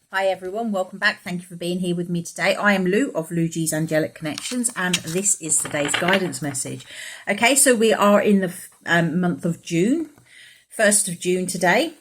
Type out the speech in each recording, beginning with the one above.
Hi everyone, welcome back. Thank you for being here with me today. I am Lou of Lou's Angelic Connections, and this is today's guidance message. Okay, so we are in the month of June, 1st of June today.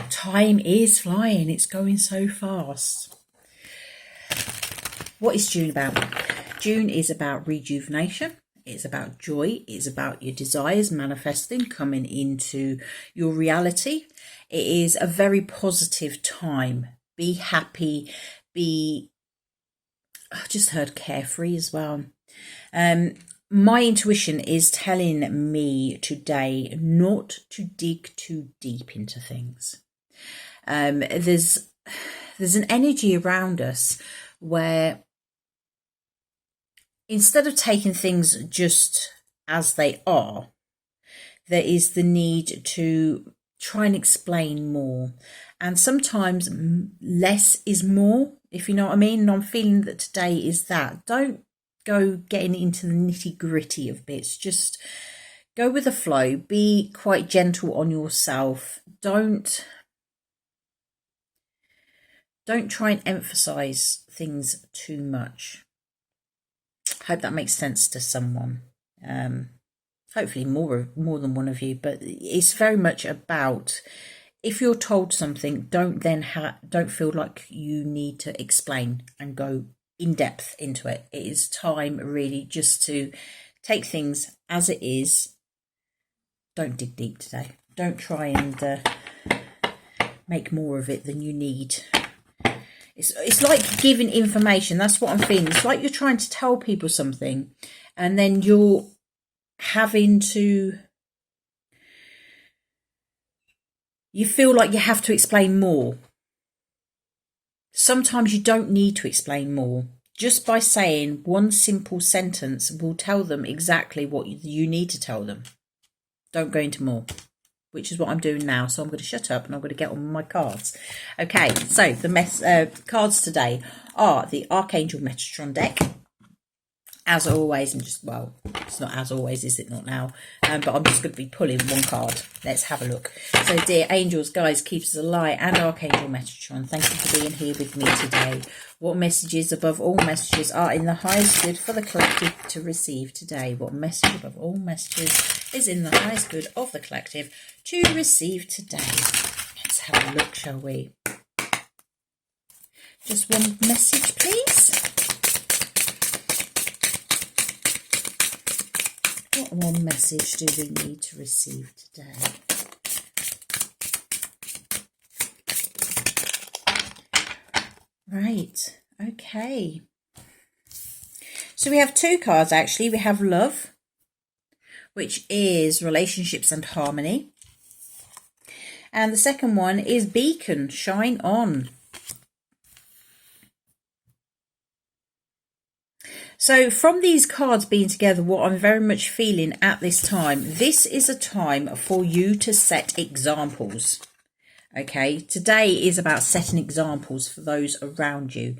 Time is flying, it's going so fast. What is June about? June is about rejuvenation. It's about joy. It's about your desires manifesting, coming into your reality. It is a very positive time. Be happy. I just heard carefree as well. My intuition is telling me today not to dig too deep into things. There's an energy around us where instead of taking things just as they are, there is the need to try and explain more. And sometimes less is more, if you know what I mean. And I'm feeling that today is that. Don't go getting into the nitty gritty of bits. Just go with the flow. Be quite gentle on yourself. Don't try and emphasize things too much. Hope that makes sense to someone. Hopefully more than one of you, but it's very much about, if you're told something, don't feel like you need to explain and go in depth into it. It is time really just to take things as it is. Don't dig deep today. Don't try and make more of it than you need. It's like giving information. That's what I'm feeling. It's like you're trying to tell people something and then you're having to, you feel like you have to explain more. Sometimes you don't need to explain more. Just by saying one simple sentence will tell them exactly what you need to tell them. Don't go into more, which is what I'm doing now. So I'm going to shut up and I'm going to get on my cards. Okay, so the cards today are the Archangel Metatron deck. As always, and just, well, it's not as always, is it not now? But I'm just going to be pulling one card. Let's have a look. So, dear angels, guides, keepers of light, and Archangel Metatron, thank you for being here with me today. What messages above all messages are in the highest good for the collective to receive today? What message above all messages is in the highest good of the collective to receive today? Let's have a look, shall we? Just one message, please. What one message do we need to receive today? Right, okay. So we have two cards actually. We have love, which is relationships and harmony. And the second one is beacon, shine on. So from these cards being together, what I'm very much feeling at this time, this is a time for you to set examples. Okay, today is about setting examples for those around you.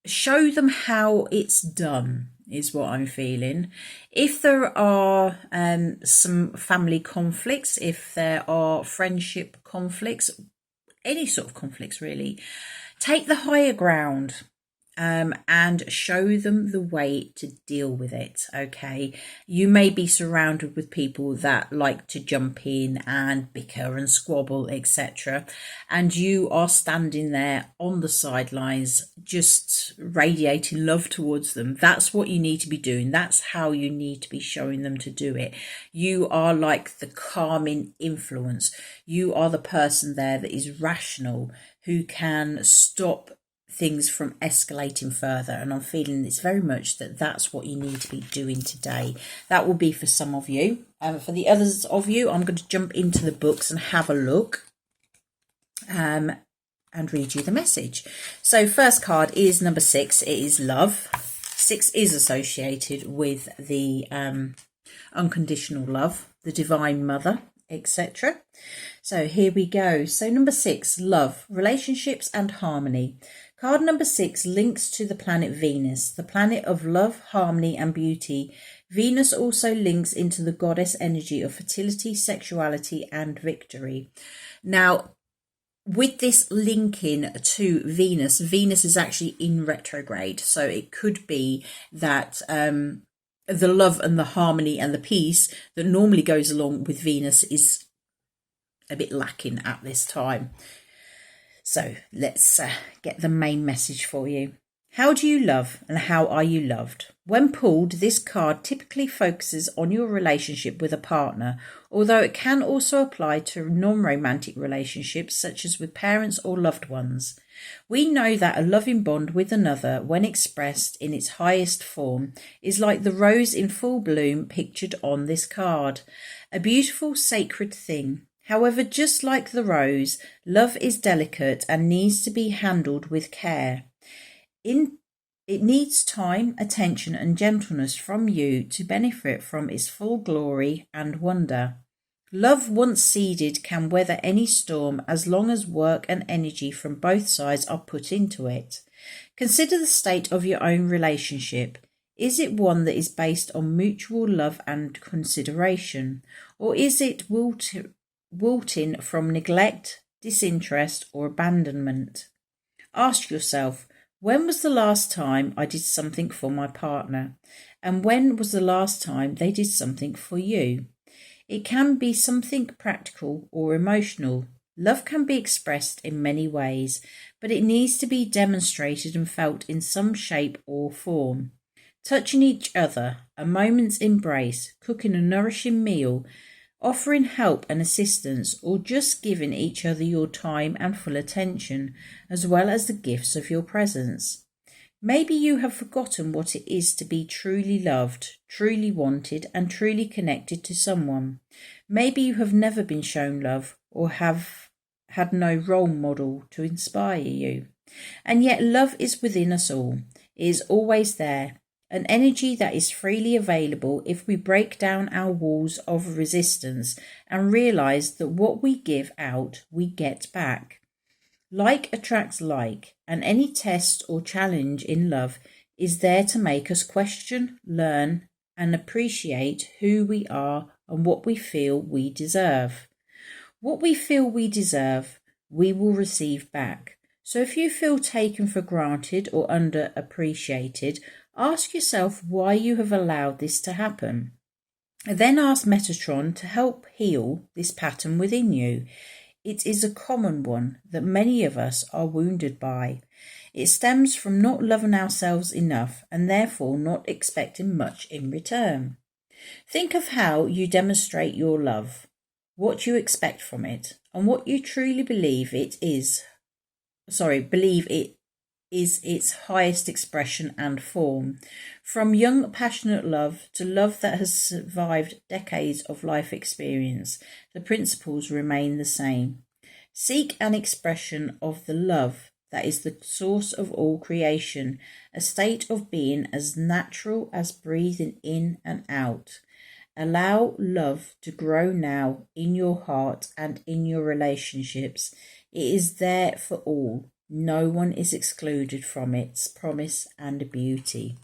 Show them how it's done is what I'm feeling. If there are some family conflicts, if there are friendship conflicts, any sort of conflicts really, take the higher ground. And show them the way to deal with it, okay? You may be surrounded with people that like to jump in and bicker and squabble, etc. And you are standing there on the sidelines, just radiating love towards them. That's what you need to be doing. That's how you need to be showing them to do it. You are like the calming influence. You are the person there that is rational, who can stop things from escalating further. And I'm feeling it's very much that that's what you need to be doing today. That will be for some of you. For the others of you, I'm going to jump into the books and have a look and read you the message. So first card is number 6. It is love. 6 is associated with the unconditional love, the divine mother, etc. So here we go. So number 6, love, relationships and harmony. Card number 6 links to the planet Venus, the planet of love, harmony and beauty. Venus also links into the goddess energy of fertility, sexuality and victory. Now, with this linking to Venus, Venus is actually in retrograde. So it could be that the love and the harmony and the peace that normally goes along with Venus is a bit lacking at this time. So let's get the main message for you. How do you love and how are you loved? When pulled, this card typically focuses on your relationship with a partner, although it can also apply to non-romantic relationships such as with parents or loved ones. We know that a loving bond with another, when expressed in its highest form, is like the rose in full bloom pictured on this card, a beautiful sacred thing. However, just like the rose, love is delicate and needs to be handled with care. It needs time, attention and gentleness from you to benefit from its full glory and wonder. Love once seeded can weather any storm as long as work and energy from both sides are put into it. Consider the state of your own relationship. Is it one that is based on mutual love and consideration, or is it wilting from neglect, disinterest or abandonment? Ask yourself, when was the last time I did something for my partner? And when was the last time they did something for you? It can be something practical or emotional. Love can be expressed in many ways, but it needs to be demonstrated and felt in some shape or form. Touching each other, a moment's embrace, cooking a nourishing meal, offering help and assistance, or just giving each other your time and full attention, as well as the gifts of your presence. Maybe you have forgotten what it is to be truly loved, truly wanted, and truly connected to someone. Maybe you have never been shown love or have had no role model to inspire you. And yet love is within us all. It is always there. An energy that is freely available if we break down our walls of resistance and realize that what we give out, we get back. Like attracts like, and any test or challenge in love is there to make us question, learn, and appreciate who we are and what we feel we deserve. What we feel we deserve, we will receive back. So if you feel taken for granted or underappreciated, ask yourself why you have allowed this to happen. Then ask Metatron to help heal this pattern within you. It is a common one that many of us are wounded by. It stems from not loving ourselves enough and therefore not expecting much in return. Think of how you demonstrate your love, what you expect from it, and what you truly believe it is its highest expression and form. From young, passionate love to love that has survived decades of life experience, the principles remain the same. Seek an expression of the love that is the source of all creation, a state of being as natural as breathing in and out. Allow love to grow now in your heart and in your relationships. It is there for all. No one is excluded from its promise and beauty.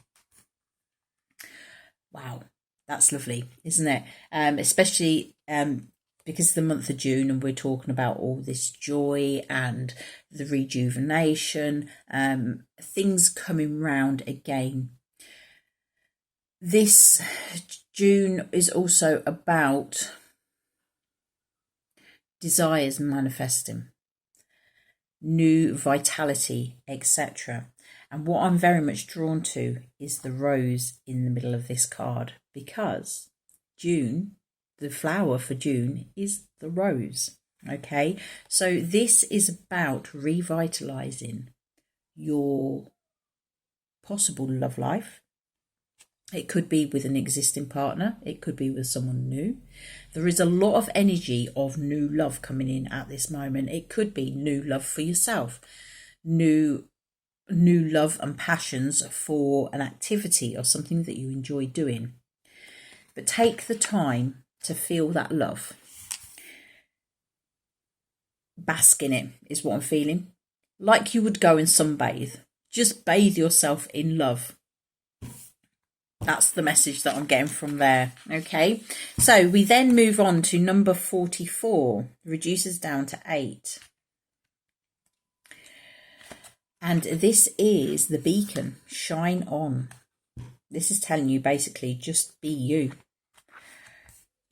Wow, that's lovely, isn't it? Especially because it's the month of June and we're talking about all this joy and the rejuvenation, things coming round again. This June is also about desires manifesting, new vitality, etc. And what I'm very much drawn to is the rose in the middle of this card, because June, the flower for June, is the rose. Okay, so this is about revitalizing your possible love life. It could be with an existing partner. It could be with someone new. There is a lot of energy of new love coming in at this moment. It could be new love for yourself, new love and passions for an activity or something that you enjoy doing. But take the time to feel that love. Bask in it is what I'm feeling. Like you would go and sunbathe. Just bathe yourself in love. That's the message that I'm getting from there. Okay, so we then move on to number 44, reduces down to 8. And this is the beacon. Shine on. This is telling you basically just be you.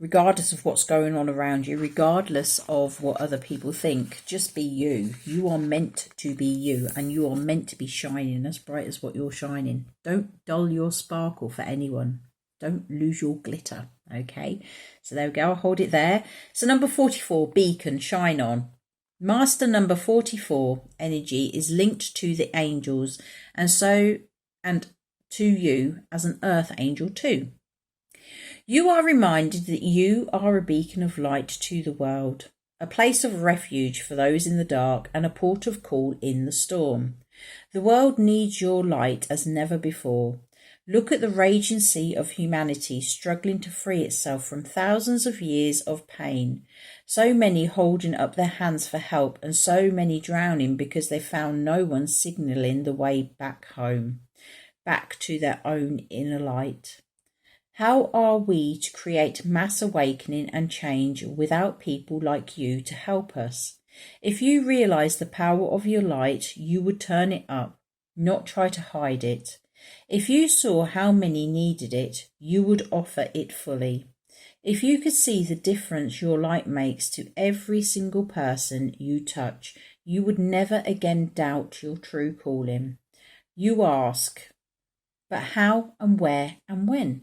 Regardless of what's going on around you, regardless of what other people think, just be you. You are meant to be you, and you are meant to be shining as bright as what you're shining. Don't dull your sparkle for anyone. Don't lose your glitter, okay? So there we go, I'll hold it there. So number 44, beacon, shine on. Master number 44 energy is linked to the angels, and to you as an earth angel too. You are reminded that you are a beacon of light to the world, a place of refuge for those in the dark, and a port of call in the storm. The world needs your light as never before. Look at the raging sea of humanity struggling to free itself from thousands of years of pain. So many holding up their hands for help, and so many drowning because they found no one signalling the way back home, back to their own inner light. How are we to create mass awakening and change without people like you to help us? If you realize the power of your light, you would turn it up, not try to hide it. If you saw how many needed it, you would offer it fully. If you could see the difference your light makes to every single person you touch, you would never again doubt your true calling. You ask, but how and where and when?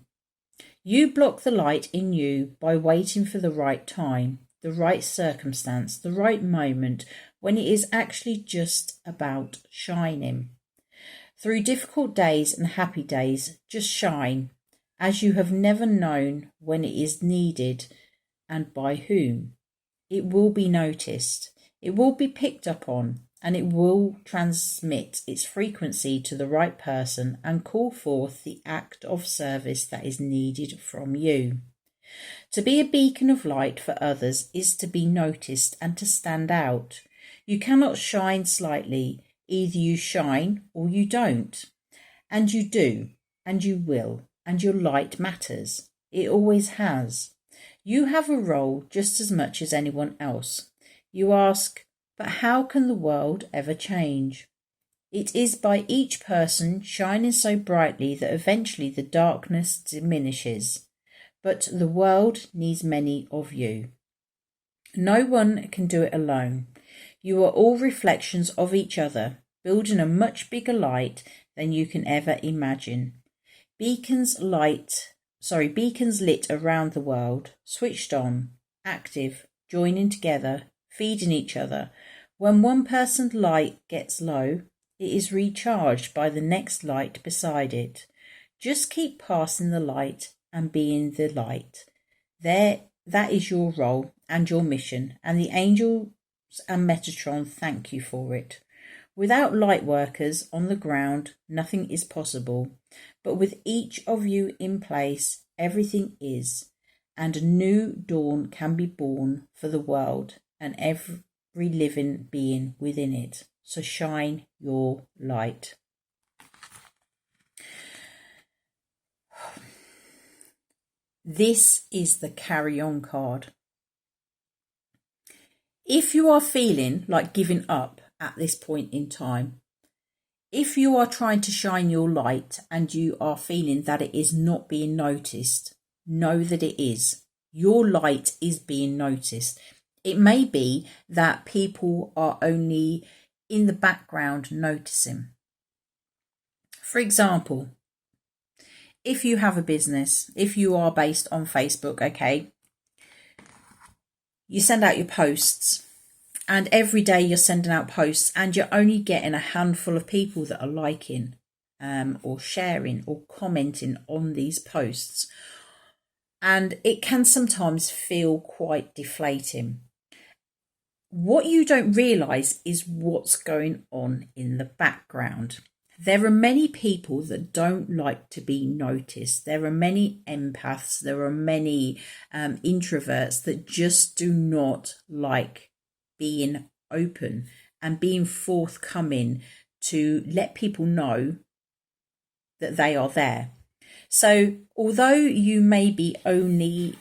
You block the light in you by waiting for the right time, the right circumstance, the right moment, when it is actually just about shining. Through difficult days and happy days, just shine, as you have never known when it is needed and by whom. It will be noticed, it will be picked up on, and it will transmit its frequency to the right person and call forth the act of service that is needed from you. To be a beacon of light for others is to be noticed and to stand out. You cannot shine slightly. Either you shine or you don't. And you do, and you will, and your light matters. It always has. You have a role just as much as anyone else. You ask, but how can the world ever change? It is by each person shining so brightly that eventually the darkness diminishes. But the world needs many of you. No one can do it alone. You are all reflections of each other, building a much bigger light than you can ever imagine. Beacons lit around the world, switched on, active, joining together, feeding each other. When one person's light gets low, it is recharged by the next light beside it. Just keep passing the light and being the light. That is your role and your mission, and the angels and Metatron thank you for it. Without light workers on the ground, nothing is possible. But with each of you in place, everything is, and a new dawn can be born for the world and every living being within it. So shine your light. This is the carry on card. If you are feeling like giving up at this point in time, if you are trying to shine your light and you are feeling that it is not being noticed, know that it is. Your light is being noticed. It may be that people are only in the background noticing. For example, if you have a business, if you are based on Facebook, okay, you send out your posts, and every day you're sending out posts and you're only getting a handful of people that are liking or sharing or commenting on these posts. And it can sometimes feel quite deflating. What you don't realise is what's going on in the background. There are many people that don't like to be noticed. There are many empaths. There are many introverts that just do not like being open and being forthcoming to let people know that they are there. So although you may be only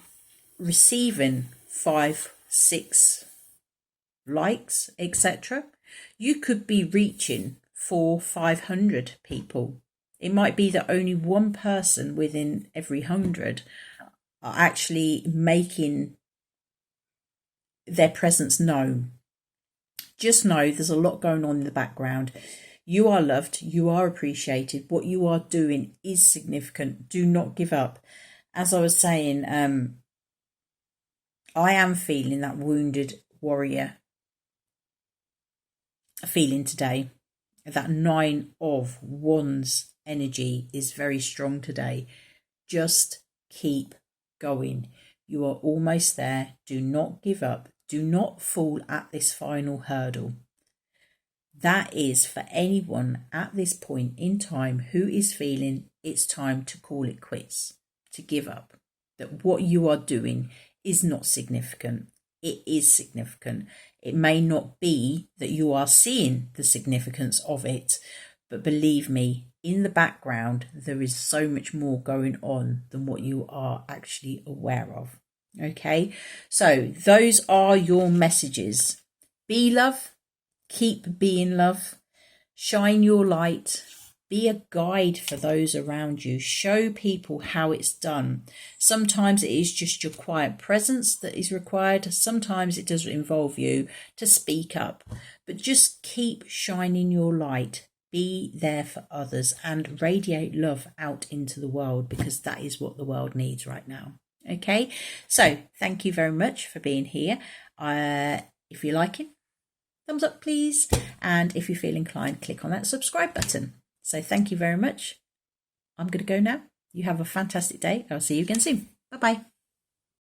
receiving 5, 6 likes, etc., you could be reaching 400, 500 people. It might be that only one person within every 100 are actually making their presence known. Just know there's a lot going on in the background. You are loved. You are appreciated. What you are doing is significant. Do not give up. As I was saying, I am feeling that wounded warrior feeling today. That 9 of Wands energy is very strong today. Just keep going. You are almost there. Do not give up. Do not fall at this final hurdle. That is for anyone at this point in time who is feeling it's time to call it quits, to give up, that what you are doing is not significant. It is significant. It may not be that you are seeing the significance of it, but believe me, in the background, there is so much more going on than what you are actually aware of. Okay, so those are your messages. Be love, keep being love, shine your light, be a guide for those around you, show people how it's done. Sometimes it is just your quiet presence that is required. Sometimes it does involve you to speak up, but just keep shining your light. Be there for others and radiate love out into the world, because that is what the world needs right now. Okay, so thank you very much for being here. If you like it, thumbs up please, and if you feel inclined, click on that subscribe button. So thank you very much. I'm going to go now. You have a fantastic day. I'll see you again soon. Bye bye.